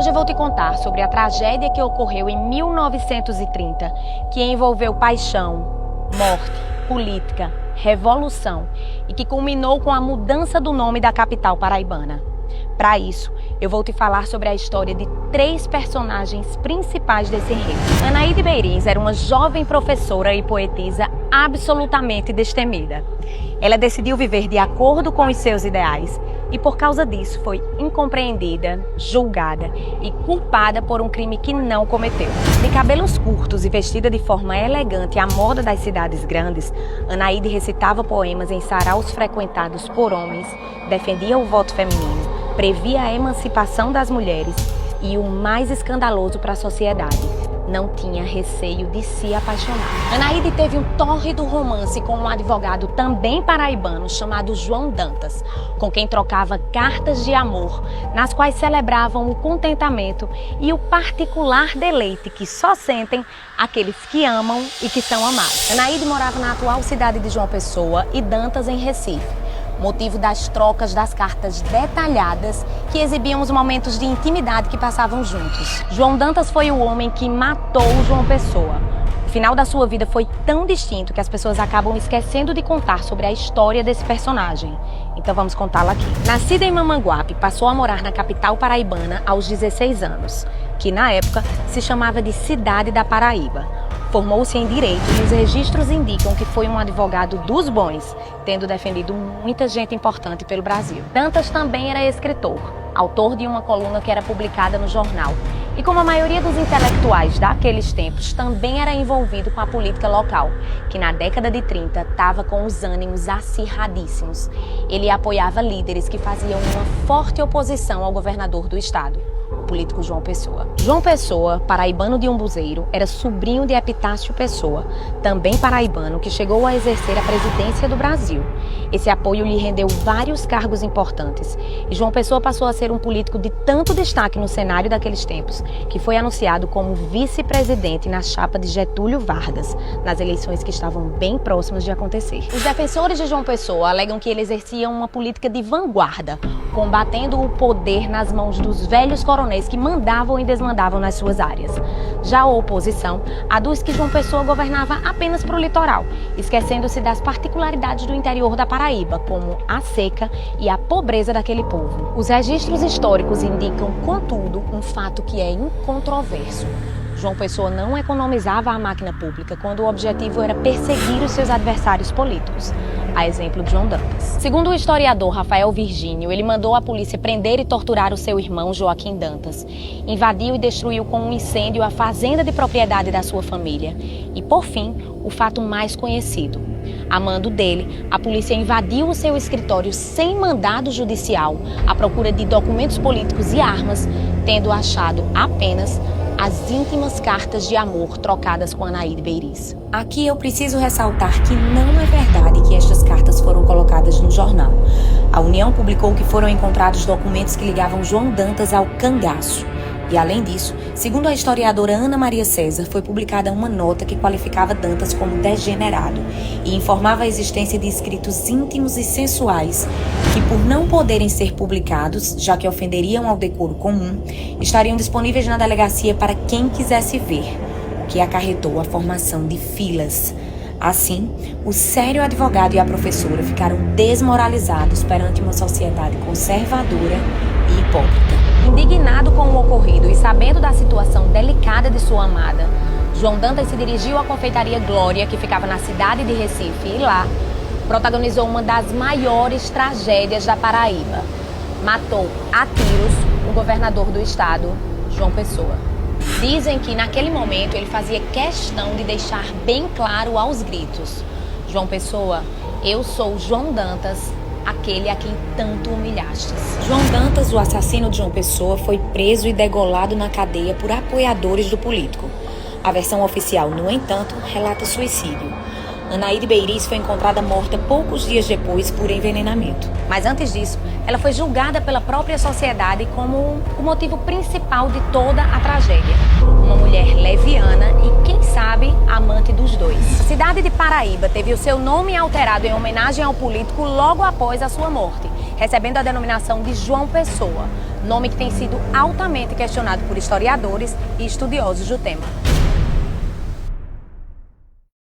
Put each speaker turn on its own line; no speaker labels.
Hoje eu vou te contar sobre a tragédia que ocorreu em 1930, que envolveu paixão, morte, política, revolução e que culminou com a mudança do nome da capital paraibana. Para isso, eu vou te falar sobre a história de 3 personagens principais desse enredo. Anaíde Beiriz era uma jovem professora e poetisa absolutamente destemida. Ela decidiu viver de acordo com os seus ideais e, por causa disso, foi incompreendida, julgada e culpada por um crime que não cometeu. De cabelos curtos e vestida de forma elegante à moda das cidades grandes, Anaíde recitava poemas em saraus frequentados por homens, defendia o voto feminino, previa a emancipação das mulheres e, o mais escandaloso para a sociedade, não tinha receio de se apaixonar. Anaíde teve um tórrido romance com um advogado também paraibano chamado João Dantas, com quem trocava cartas de amor, nas quais celebravam o contentamento e o particular deleite que só sentem aqueles que amam e que são amados. Anaíde morava na atual cidade de João Pessoa e Dantas em Recife, motivo das trocas das cartas detalhadas que exibiam os momentos de intimidade que passavam juntos. João Dantas foi o homem que matou João Pessoa. O final da sua vida foi tão distinto que as pessoas acabam esquecendo de contar sobre a história desse personagem. Então vamos contá-la aqui. Nascida em Mamanguape, passou a morar na capital paraibana aos 16 anos, que na época se chamava de Cidade da Paraíba. Formou-se em Direito e os registros indicam que foi um advogado dos bons, tendo defendido muita gente importante pelo Brasil. Dantas também era escritor, autor de uma coluna que era publicada no jornal. E como a maioria dos intelectuais daqueles tempos, também era envolvido com a política local, que na década de 30 estava com os ânimos acirradíssimos. Ele apoiava líderes que faziam uma forte oposição ao governador do estado, o político João Pessoa. João Pessoa, paraibano de Umbuzeiro, era sobrinho de Epitácio Pessoa, também paraibano, que chegou a exercer a presidência do Brasil. Esse apoio lhe rendeu vários cargos importantes e João Pessoa passou a ser um político de tanto destaque no cenário daqueles tempos, que foi anunciado como vice-presidente na chapa de Getúlio Vargas, nas eleições que estavam bem próximas de acontecer. Os defensores de João Pessoa alegam que ele exercia uma política de vanguarda, combatendo o poder nas mãos dos velhos coronéis que mandavam e desmandavam nas suas áreas. Já a oposição aduz que João Pessoa governava apenas para o litoral, esquecendo-se das particularidades do interior da Paraíba, como a seca e a pobreza daquele povo. Os registros históricos indicam, contudo, um fato que é incontroverso. João Pessoa não economizava a máquina pública quando o objetivo era perseguir os seus adversários políticos, a exemplo de João Dantas. Segundo o historiador Rafael Virgínio, ele mandou a polícia prender e torturar o seu irmão Joaquim Dantas, invadiu e destruiu com um incêndio a fazenda de propriedade da sua família e, por fim, o fato mais conhecido. A mando dele, a polícia invadiu o seu escritório sem mandado judicial à procura de documentos políticos e armas, tendo achado apenas as íntimas cartas de amor trocadas com Anaíde Beiriz. Aqui eu preciso ressaltar que não é verdade que estas cartas foram colocadas no jornal. A União publicou que foram encontrados documentos que ligavam João Dantas ao cangaço. E, além disso, segundo a historiadora Ana Maria César, foi publicada uma nota que qualificava Dantas como degenerado e informava a existência de escritos íntimos e sensuais que, por não poderem ser publicados, já que ofenderiam ao decoro comum, estariam disponíveis na delegacia para quem quisesse ver, o que acarretou a formação de filas. Assim, o sério advogado e a professora ficaram desmoralizados perante uma sociedade conservadora e hipócrita. Indignado com o ocorrido e sabendo da situação delicada de sua amada, João Dantas se dirigiu à confeitaria Glória, que ficava na cidade de Recife, e lá protagonizou uma das maiores tragédias da Paraíba. Matou a tiros o governador do estado, João Pessoa. Dizem que naquele momento ele fazia questão de deixar bem claro aos gritos: João Pessoa, eu sou João Dantas, aquele a quem tanto humilhastes. João Dantas, o assassino de João Pessoa, foi preso e degolado na cadeia por apoiadores do político. A versão oficial, no entanto, relata suicídio. Anaíde Beiriz foi encontrada morta poucos dias depois por envenenamento. Mas antes disso, ela foi julgada pela própria sociedade como o motivo principal de toda a tragédia. Uma mulher leviana e, quem sabe, amante dos dois. A cidade de Paraíba teve o seu nome alterado em homenagem ao político logo após a sua morte, recebendo a denominação de João Pessoa, nome que tem sido altamente questionado por historiadores e estudiosos do tema.